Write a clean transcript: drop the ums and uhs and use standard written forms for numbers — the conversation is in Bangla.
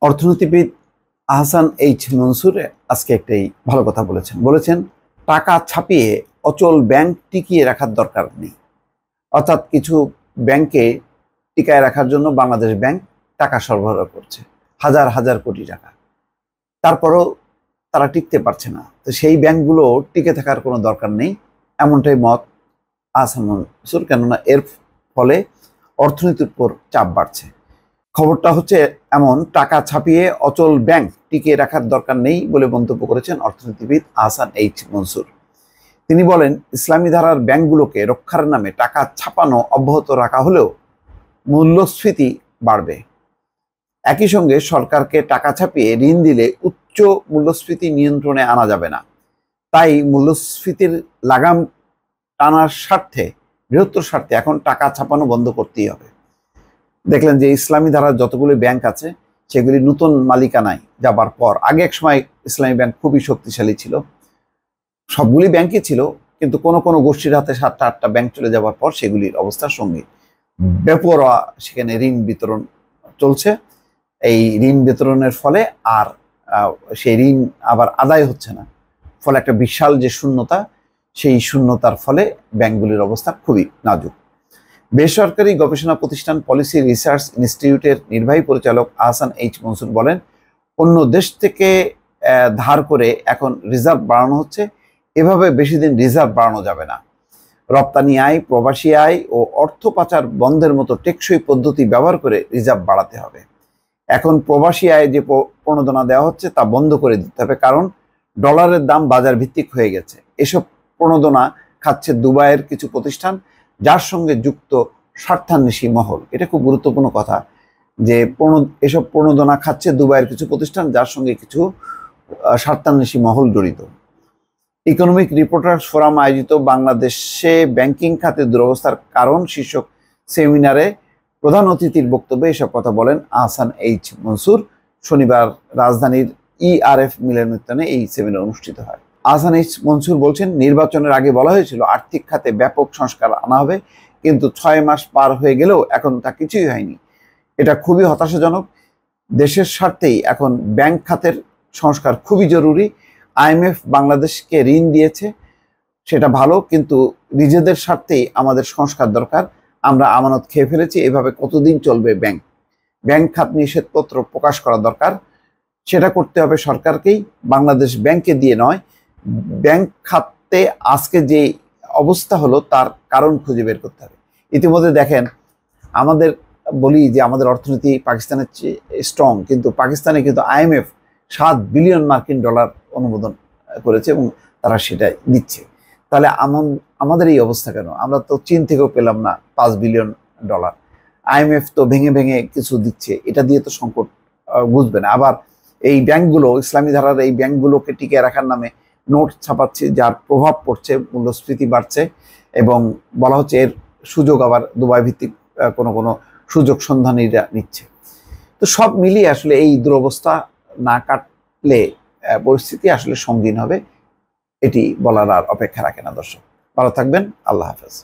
অর্থনীতিবিদ আহসান এইচ মনসুর আজকে একটাই ভালো কথা বলেছেন টাকা ছাপিয়ে অচল ব্যাংক টিকিয়ে রাখার দরকার নেই। অর্থাৎ কিছু ব্যাংকে টিকায় রাখার জন্য বাংলাদেশ ব্যাংক টাকা সরবরাহ করছে হাজার হাজার কোটি টাকা, তারপরও তারা টিকতে পারছে না। তো সেই ব্যাংকগুলো টিকে থাকার কোনো দরকার নেই, এমনটাই মত আহসান মনসুর। কেননা এর ফলে অর্থনীতির উপর চাপ বাড়ছে। খবরটা হচ্ছে এমন, টাকা ছাপিয়ে অচল ব্যাংক টিকিয়ে রাখার দরকার নেই বলে মন্তব্য করেছেন অর্থনীতিবিদ আহসান এইচ মনসুর। তিনি বলেন, ইসলামী ধারার ব্যাংকগুলোকে রক্ষার নামে টাকা ছাপানো অব্যাহত রাখা হলেও মূল্যস্ফীতি বাড়বে। একই সঙ্গে সরকারকে টাকা ছাপিয়ে ঋণ দিলে উচ্চ মূল্যস্ফীতি নিয়ন্ত্রণে আনা যাবে না। তাই মূল্যস্ফীতির লাগাম টানার স্বার্থে, বৃহত্তর স্বার্থে এখন টাকা ছাপানো বন্ধ করতেই হবে। দেখলেন যে ইসলামী ধারার যতগুলি ব্যাংক আছে সেগুলি নতুন মালিকানায় যাবার পর, আগে এক সময় ইসলামী ব্যাংক খুবই শক্তিশালী ছিল, সবগুলি ব্যাংকই ছিল, কিন্তু কোনো কোনো গোষ্ঠীর হাতে 7টা 8টা ব্যাংক চলে যাওয়ার পর সেগুলির অবস্থার সঙ্গে বেপরোয়া সেখানে ঋণ বিতরণ চলছে। এই ঋণ বিতরণের ফলে আর সেই ঋণ আবার আদায় হচ্ছে না, ফলে একটা বিশাল যে শূন্যতা, সেই শূন্যতার ফলে ব্যাংকগুলির অবস্থা খুবই নাজুক। বেসরকারি গবেষণা প্রতিষ্ঠান পলিসি রিসার্চ ইনস্টিটিউটের নির্বাহী পরিচালক আহসান এইচ মনসুর বলেন, অন্য দেশ থেকে ধার করে এখন রিজার্ভ বাড়ানো হচ্ছে, এভাবে বেশি দিন রিজার্ভ বাড়ানো যাবে না। রপ্তানি আয়, প্রবাসী আয় ও অর্থ পাচার বন্ধের মতো টেকসই পদ্ধতি ব্যবহার করে রিজার্ভ বাড়াতে হবে। এখন প্রবাসী আয় যে প্রণোদনা দেওয়া হচ্ছে তা বন্ধ করে দিতে হবে, কারণ ডলারের দাম বাজার ভিত্তিক হয়ে গেছে। এসব প্রণোদনা খাচ্ছে দুবাইয়ের কিছু প্রতিষ্ঠান, যার সঙ্গে যুক্ত স্বার্থান্বেষী মহল। এটা খুব গুরুত্বপূর্ণ কথা যে এসব প্রণোদনা খাচ্ছে দুবাইয়ের কিছু প্রতিষ্ঠান, যার সঙ্গে কিছু স্বার্থান্বেষী মহল জড়িত। ইকোনমিক রিপোর্টার্স ফোরাম আয়োজিত বাংলাদেশে ব্যাংকিং খাতে দুরবস্থার কারণ শীর্ষক সেমিনারে প্রধান অতিথির বক্তব্যে এসব কথা বলেন আহসান এইচ মনসুর। শনিবার রাজধানীর ERF মিলনায়তনে এই সেমিনার অনুষ্ঠিত হয়। আহসান এইচ মনসুর বলছেন, নির্বাচনের আগে বলা হয়েছিল আর্থিক খাতে ব্যাপক সংস্কার আনা হবে, কিন্তু 6 মাস পার হয়ে গেলেও এখন তা কিছুই হয়নি। এটা খুবই হতাশাজনক। দেশের স্বার্থেই এখন ব্যাংক খাতের সংস্কার খুবই জরুরি। IMF বাংলাদেশকে ঋণ দিয়েছে, সেটা ভালো, কিন্তু নিজেদের স্বার্থেই আমাদের সংস্কার দরকার। আমরা আমানত খেয়ে ফেলেছি, এভাবে কতদিন চলবে? ব্যাংক খাত নিষেধপত্র প্রকাশ করা দরকার, সেটা করতে হবে সরকারকেই, বাংলাদেশ ব্যাংকে দিয়ে নয়। ব্যাংক খাতে আজকে যে অবস্থা হলো তার কারণ খুঁজে বের করতে হবে। ইতিমধ্যে দেখেন, আমাদের বলি যে আমাদের অর্থনীতি পাকিস্তানের চেয়ে স্ট্রং, কিন্তু পাকিস্তানে কিন্তু IMF 7 বিলিয়ন মার্কিন ডলার অনুমোদন করেছে এবং তারা সেটাই দিচ্ছে। তাহলে আমাদের এই অবস্থা কেন? আমরা তো চীন থেকেও পেলাম না 5 বিলিয়ন ডলার। IMF তো ভেঙে ভেঙে কিছু দিচ্ছে, এটা দিয়ে তো সংকট বুঝবে না। আবার এই ব্যাংকগুলো, ইসলামী ধারার এই ব্যাংকগুলোকে টিকিয়ে রাখার নামে নোট ছাপাচ্ছে, যার প্রভাব পড়ছে, মূল্যস্ফীতি বাড়ছে, এবং বলা হচ্ছে এর সুযোগ আবার দুবাই ভিত্তিক কোনো কোনো সুযোগ সন্ধানীরা নিচ্ছে। তো সব মিলিয়ে আসলে এই দুরবস্থা না কাটলে পরিস্থিতি আসলে সঙ্গীন হবে, এটি বলার আর অপেক্ষা রাখে না। দর্শক ভালো থাকবেন, আল্লাহ হাফেজ।